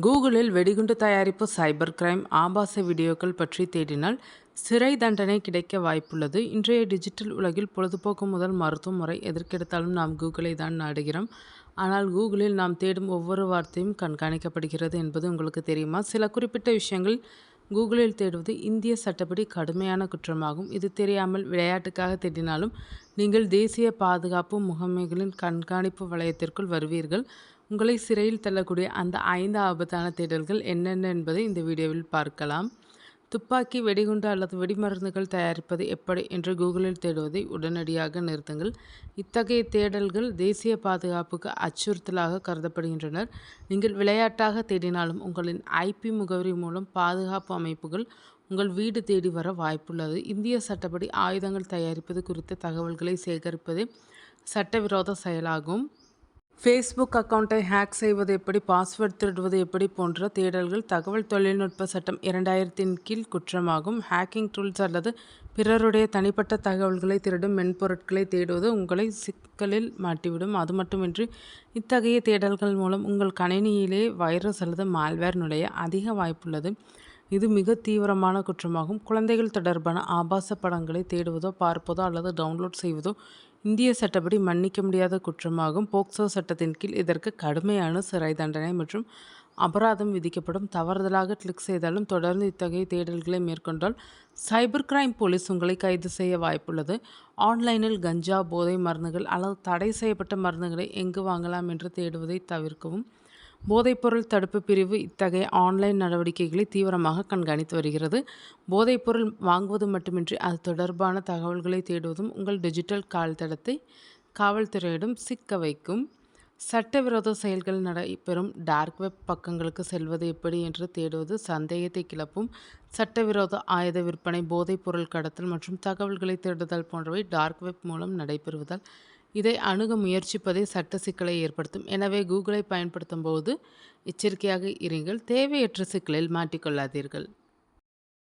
கூகுளில் வெடிகுண்டு தயாரிப்பு, சைபர் கிரைம், ஆபாச வீடியோக்கள் பற்றி தேடினால் சிறை தண்டனை கிடைக்க வாய்ப்புள்ளது. இன்றைய டிஜிட்டல் உலகில் பொழுதுபோக்கு முதல் மருத்துவம் வரை எதற்கெடுத்தாலும் நாம் கூகுளை தான் நாடுகிறோம். ஆனால் கூகுளில் நாம் தேடும் ஒவ்வொரு வார்த்தையும் கண்காணிக்கப்படுகிறது என்பது உங்களுக்கு தெரியுமா? சில குறிப்பிட்ட விஷயங்கள் கூகுளில் தேடுவது இந்திய சட்டப்படி கடுமையான குற்றமாகும். இது தெரியாமல் விளையாட்டுக்காக தேடினாலும் நீங்கள் தேசிய பாதுகாப்பு முகமைகளின் கண்காணிப்பு வளையத்திற்குள் வருவீர்கள். உங்களை சிறையில் தள்ளக்கூடிய அந்த 5 ஆபத்தான தேடல்கள் என்னென்ன என்பதை இந்த வீடியோவில் பார்க்கலாம். துப்பாக்கி, வெடிகுண்டு அல்லது வெடிமருந்துகள் தயாரிப்பது எப்படி என்று கூகுளில் தேடுவதை உடனடியாக நிறுத்துங்கள். இத்தகைய தேடல்கள் தேசிய பாதுகாப்புக்கு அச்சுறுத்தலாக கருதப்படுகின்றனர். நீங்கள் விளையாட்டாக தேடினாலும் உங்களின் ஐபி முகவரி மூலம் பாதுகாப்பு அமைப்புகள் உங்கள் வீடு தேடி வர வாய்ப்புள்ளது. இந்திய சட்டப்படி ஆயுதங்கள் தயாரிப்பது குறித்த தகவல்களை சேகரிப்பதே சட்டவிரோத செயலாகும். ஃபேஸ்புக் அக்கௌண்ட்டை ஹேக் செய்வது எப்படி, பாஸ்வேர்ட் திருடுவது எப்படி போன்ற தேடல்கள் தகவல் தொழில்நுட்ப சட்டம் 2000 கீழ் குற்றமாகும். ஹேக்கிங் டூல்ஸ் அல்லது பிறருடைய தனிப்பட்ட தகவல்களை திருடும் மென்பொருட்களை தேடுவது உங்களை சிக்கலில் மாட்டிவிடும். அது மட்டுமின்றி இத்தகைய தேடல்கள் மூலம் உங்கள் கணினியிலே வைரஸ் அல்லது மால்வேர் நுழைய அதிக வாய்ப்புள்ளது. இது மிக தீவிரமான குற்றமாகும். குழந்தைகள் தொடர்பான ஆபாச படங்களை தேடுவதோ, பார்ப்பதோ அல்லது டவுன்லோட் செய்வதோ இந்திய சட்டப்படி மன்னிக்க முடியாத குற்றமாகும். போக்சோ சட்டத்தின் கீழ் இதற்கு கடுமையான சிறை தண்டனை மற்றும் அபராதம் விதிக்கப்படும். தவறுதலாக கிளிக் செய்தாலும் தொடர்ந்து இத்தகைய தேடல்களை மேற்கொண்டால் சைபர் கிரைம் போலீஸ் உங்களை கைது செய்ய வாய்ப்புள்ளது. ஆன்லைனில் கஞ்சா, போதை மருந்துகள் அல்லது தடை செய்யப்பட்ட மருந்துகளை எங்கு வாங்கலாம் என்று தேடுவதை தவிர்க்கவும். போதைப்பொருள் தடுப்பு பிரிவு இத்தகைய ஆன்லைன் நடவடிக்கைகளை தீவிரமாக கண்காணித்து வருகிறது. போதைப்பொருள் வாங்குவது மட்டுமின்றி அது தொடர்பான தகவல்களை தேடுவதும் உங்கள் டிஜிட்டல் கால்தடத்தை காவல்துறையிடம் சிக்க வைக்கும். சட்டவிரோத செயல்கள் நடைபெறும் டார்க் வெப் பக்கங்களுக்கு செல்வது எப்படி என்று தேடுவது சந்தேகத்தை கிளப்பும். சட்டவிரோத ஆயுத விற்பனை, போதைப்பொருள் கடத்தல் மற்றும் தகவல்களை திருடுதல் போன்றவை டார்க் வெப் மூலம் நடைபெறுவதால் இதை அணுக முயற்சிப்பதே சட்ட சிக்கலை ஏற்படுத்தும். எனவே கூகுளை பயன்படுத்தும் போது எச்சரிக்கையாக இருங்கள். தேவையற்ற சிக்கலில் மாட்டிக்கொள்ளாதீர்கள்.